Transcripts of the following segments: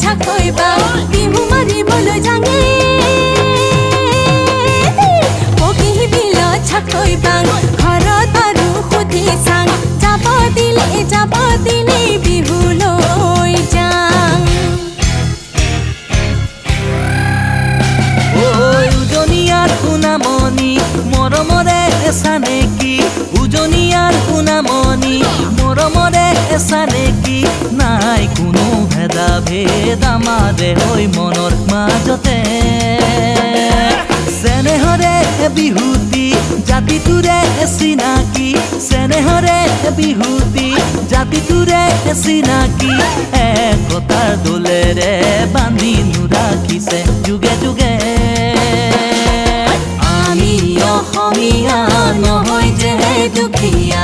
চাকৈ বাং বিহু মাৰিবলৈ যাঙে পকি বিলত চাকৈ বাং ঘৰত আৰু সুধি চাং যাব দিলে বিহুলৈ যাং উজনিয়াৰ সোণামণি মৰমৰে এছা নেকি উজনিয়াৰ সোণামণি মৰমৰে এছা নেকি নাই কোনো ভেদা ভেদ আমাৰে হৈ মনৰ মাজতে চেনেহৰে বিহুতি জাতিটোৰে চিনাকি চেনেহৰে বিহুতি জাতিটোৰে চিনাকি একতাৰ দোলেৰে বান্ধি ৰাখিছে যুগে যুগে আমি অসমীয়া নহয় যে দুখীয়া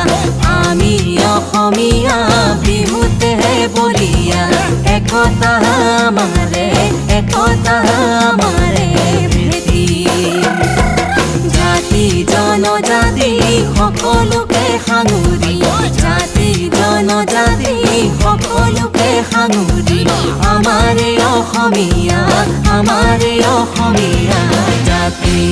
আমি অসমীয়া বিহুতে বলিয়া একতা আমাৰে ভেটি জাতি জনজাতি সকলোকে সাঙুৰি জাতি জনজাতি সকলোকে সাঙুৰি আমাৰে অসমীয়া জাতি